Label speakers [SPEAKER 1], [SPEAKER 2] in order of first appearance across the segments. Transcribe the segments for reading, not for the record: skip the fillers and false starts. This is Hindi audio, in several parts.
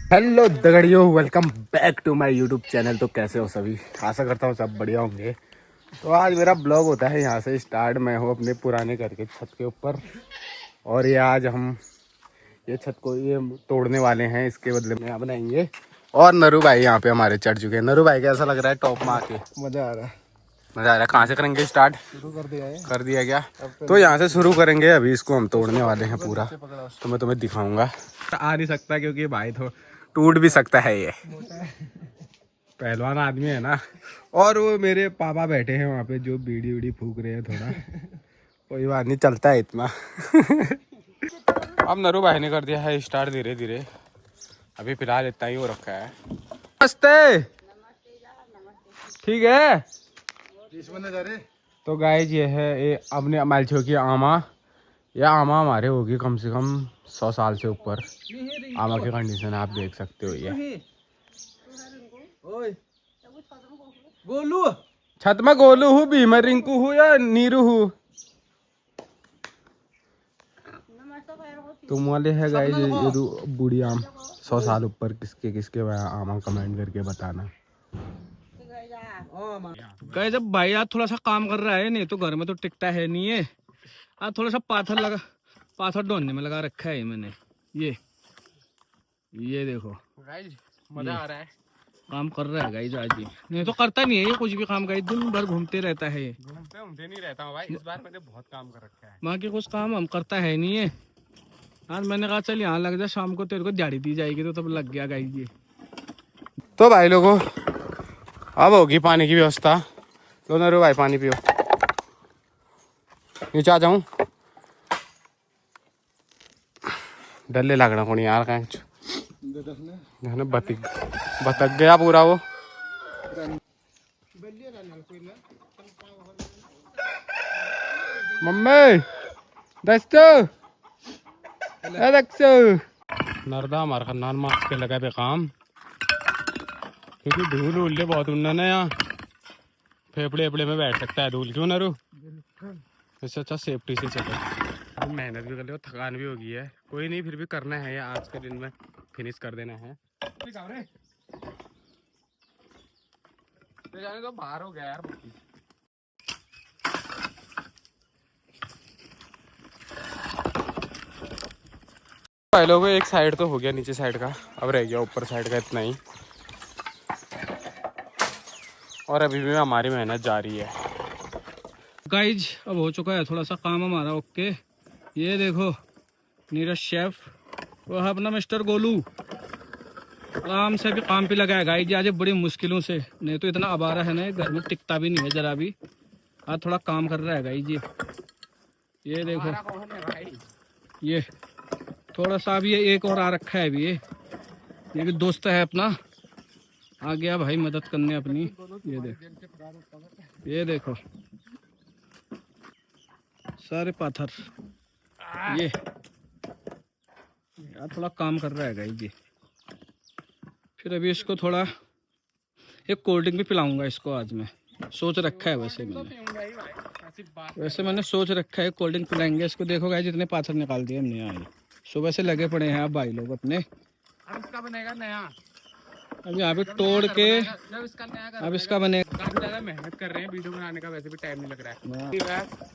[SPEAKER 1] हेलो दगड़ियों, welcome back to my YouTube channel. तो कैसे हो सभी? आशा करता हूँ सब बढ़िया होंगे। तो आज मेरा ब्लॉग होता है यहाँ से स्टार्ट। मैं हूँ अपने पुराने घर के छत के ऊपर और ये आज हम ये छत को ये तोड़ने वाले हैं। इसके बदले में यहाँ बनाएंगे। और नरू भाई यहाँ पे हमारे चढ़ चुके हैं। नरू भाई कैसा लग रहा है टॉप में आके?
[SPEAKER 2] मजा आ रहा है।
[SPEAKER 1] मज़ा आ रहा है। कहाँ से करेंगे स्टार्ट?
[SPEAKER 2] शुरू कर दिया है।
[SPEAKER 1] कर दिया क्या? तो यहाँ से शुरू करेंगे। अभी इसको हम तोड़ने वाले हैं पूरा, तो मैं तुम्हें दिखाऊंगा। आ नहीं सकता क्योंकि भाई तो टूट भी सकता है। ये पहलवान आदमी है ना। और वो मेरे पापा बैठे हैं वहाँ पे जो बीड़ी उड़ी फूक रहे हैं थोड़ा। कोई बात नहीं, चलता है इतना। अब नरू भाई ने कर दिया है स्टार्ट धीरे धीरे। अभी फिलहाल इतना ही हो रखा है। नमस्ते। ठीक है। तो गाइस ये है ये अपने मालछो की आमा। यह आमा हमारे होगी कम से कम 100 साल से ऊपर। आमा की कंडीशन आप देख सकते हो। ये
[SPEAKER 2] गोलू
[SPEAKER 1] छत में गोलू हूँ, भीमर रिंकू हूँ या नीरू हूँ। तुम वाले है गाइस ये बूढ़ी आम 100 साल ऊपर किसके किसके आमा कमेंट करके बताना।
[SPEAKER 2] गए जब भाई आज थोड़ा सा काम कर रहा है, नहीं तो घर में तो टिकता है नहीं है। आज थोड़ा सा पाथर ढोने में लगा रखा है मैंने। ये देखो
[SPEAKER 1] गाइस मजा आ रहा है।
[SPEAKER 2] काम कर रहा है गाइस आज ही, नहीं तो करता नहीं है ये कुछ भी काम। गाइस दिन भर घूमते रहता है।
[SPEAKER 1] घूमते नहीं रहता हूँ भाई। इस बार मैंने बहुत काम कर रखा है।
[SPEAKER 2] बाकी कुछ काम हम करता है नहीं है। आज मैंने कहा चल यहाँ लग जा, शाम को तेरे को दिहाड़ी दी जाएगी। तो तब लग गया गाइस ये।
[SPEAKER 1] तो भाई लोगों अब होगी पानी की व्यवस्था। लो नरू भाई पानी पियो। नीचे आ जाऊं? डल्ले लगना कौन यार कहीं बतक गया पूरा वो। मम्मी दस्तो नरदा हमारा खन्नान मास्क के लगा पे काम, क्योंकि धूल उल्ले बहुत उड़ना है यहाँ। फेफड़े एफड़े में बैठ सकता है धूल। क्यों नरू? इससे अच्छा सेफ्टी से चलो। मेहनत भी कर ली और थकान भी हो गई है। कोई नहीं, फिर भी करना है या आज के दिन में फिनिश कर देना है। जाने तो बाहर हो गया यार। पहले को एक साइड तो हो गया, नीचे साइड का अब रह गया ऊपर साइड का, इतना ही। और अभी भी हमारी मेहनत जारी है।
[SPEAKER 2] गाइज अब हो चुका है थोड़ा सा काम हमारा ओके। ये देखो नीरज शेफ, वो है अपना मिस्टर गोलू, आराम से भी काम पे लगा है गाइज आज बड़ी मुश्किलों से। नहीं तो इतना आवारा है ना, घर में टिकता भी नहीं है जरा भी। आज थोड़ा काम कर रहा है गाइज ये देखो। ये थोड़ा सा भी एक और आ रखा है अभी। ये भी दोस्त है अपना, आ गया भाई मदद करने अपनी। ये देखो सारे पाथर। ये यार थोड़ा काम कर रहा है गाइस ये। फिर अभी इसको थोड़ा एक कोल्ड ड्रिंक भी पिलाऊंगा इसको आज मैं। सोच रखा है वैसे मैंने सोच रखा है कोल्ड ड्रिंक पिलाएंगे इसको। देखो गाइस जितने पाथर निकाल दिए हमने यहाँ। सुबह से लगे पड़े हैं आप भाई लोग अपने।
[SPEAKER 1] अब इसका बनेगा नया।
[SPEAKER 2] अब यहाँ पे तोड़ के अब इसका बनेगा।
[SPEAKER 1] काफी ज्यादा मेहनत कर रहे हैं वीडियो बनाने का, वैसे भी टाइम नहीं लग रहा है।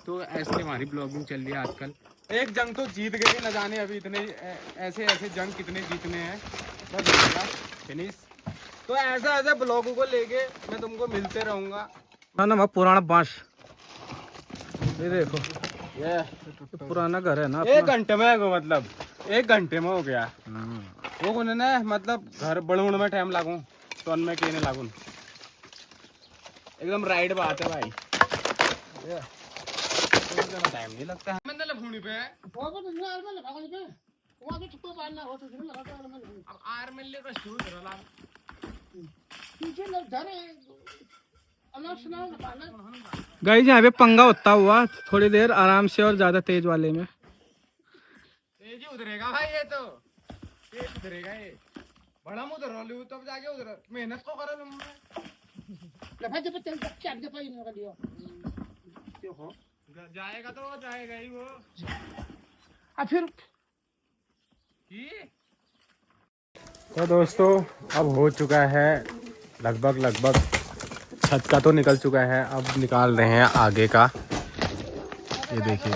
[SPEAKER 1] तो ऐसे हमारी ब्लॉगिंग चल रही है आजकल। एक जंग तो जीत गए, न जाने अभी इतने ऐसे ऐसे जंग कितने जीतने हैं। फिनिश तो ऐसा ऐसे ब्लॉगों को लेके मैं तुमको मिलते रहूंगा।
[SPEAKER 2] ना पुराना बांस, ये देखो ये पुराना घर है ना।
[SPEAKER 1] 1 घंटे में मतलब 1 घंटे में हो गया वो कोने ना। मतलब घर बढ़ने में टाइम लागू तो में कहने लागू एकदम राइट बात है भाई। टाइम नहीं लगता है। अब आर मिलने का शूट रहा
[SPEAKER 2] गाइस यहाँ पे पंगा होता हुआ थोड़ी देर आराम से और ज्यादा तेज वाले में।
[SPEAKER 1] तेज ही उतरेगा भाई, ये तो तेज उतरेगा ये। बड़ा मुँह उतर लू तब जाके उतर। मेहनत को करो तुम। जाएगा तो जाएगा ही वो।
[SPEAKER 2] फिर
[SPEAKER 1] तो दोस्तों अब हो चुका है लगभग छत का तो निकल चुका है, अब निकाल रहे हैं आगे का। ये देखिए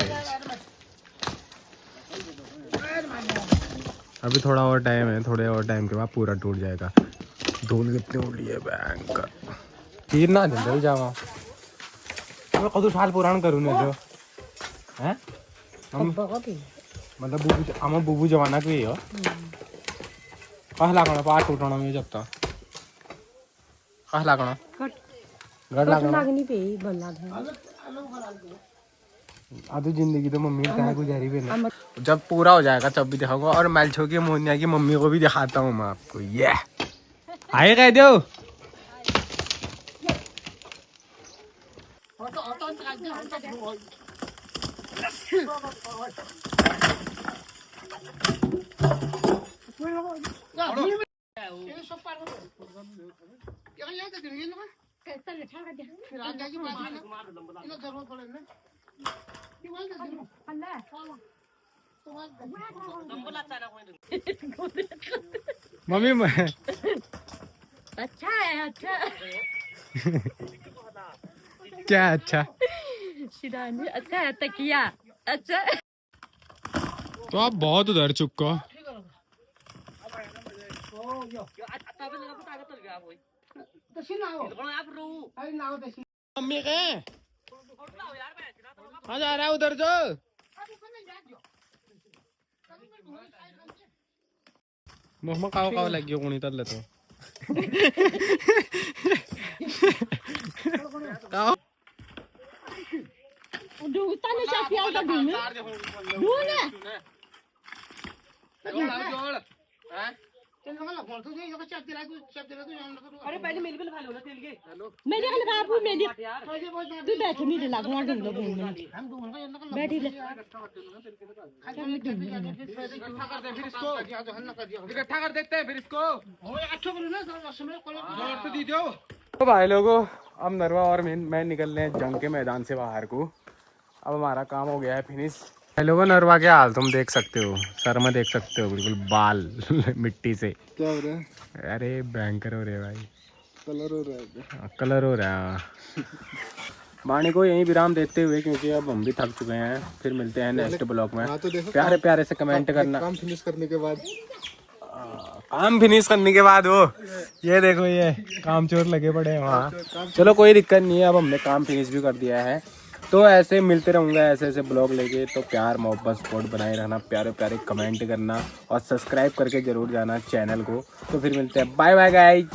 [SPEAKER 1] अभी थोड़ा और टाइम है, थोड़े और टाइम के बाद पूरा टूट जाएगा। धूल कितनी उड़ी है बैंक तीर ना दिन जावा मैं कदू साल पुराण करूँ ना जो है मतलब बुबू आम बुबू जमाना की हो कह लागण पाठ उठाना में जब तक कह लागण गड़ लागण आधी जिंदगी तो मम्मी का गुजारी भी नहीं। जब पूरा हो जाएगा तब भी दिखाऊंगा और मैलछो की मोनिया की मम्मी को भी दिखाता हूँ मैं आपको। ये आए कह दो मम्मी
[SPEAKER 3] अच्छा है अच्छा
[SPEAKER 1] क्या अच्छा
[SPEAKER 3] शिरानी अच्छा है तकिया अच्छा
[SPEAKER 1] तो आप बहुत उधर चुको मम्मी के हाँ जा रहा है उधर जो मम्मा काव काव लग गयो कोणी तरले तो काव
[SPEAKER 3] डूबता नहीं चाहती है डूबने डूबने
[SPEAKER 2] अरे पहले मेरी भी लगा लो ना तेल के
[SPEAKER 3] मेरे को लगा पूरी मेरी तू बैठ नहीं लगा वहां ढूंढ लो बैठी ले
[SPEAKER 1] इकट्ठा कर देते हैं फिर इसको दी दो। तो भाई लोगों अब नरवा और मैं निकल रहे हैं जंग के मैदान से बाहर को। अब हमारा काम हो गया है फिनिश। भाई लोगों नरवा क्या हाल तुम देख सकते हो, सर में देख सकते हो बिल्कुल बाल मिट्टी से। क्या हो रहा है? अरे भयंकर हो रहे हैं भाई, कलर हो रहा है, कलर हो रहा है। वाणी को यहीं विराम देते हुए क्योंकि अब हम भी थक चुके हैं, फिर मिलते हैं नेक्स्ट ब्लॉग में। तो प्यारे प्यारे से कमेंट करना काम फिनिश करने के बाद। काम फिनिश करने के बाद वो ये देखो ये काम चोर लगे पड़े हैं वहाँ। चलो कोई दिक्कत नहीं है, अब हमने काम फिनिश भी कर दिया है। तो ऐसे मिलते रहूँगा ऐसे ऐसे ब्लॉग लेके। तो प्यार मोहब्बत सपोर्ट बनाए रहना, प्यारे प्यारे कमेंट करना और सब्सक्राइब करके जरूर जाना चैनल को। तो फिर मिलते हैं, बाय बाय गाइज।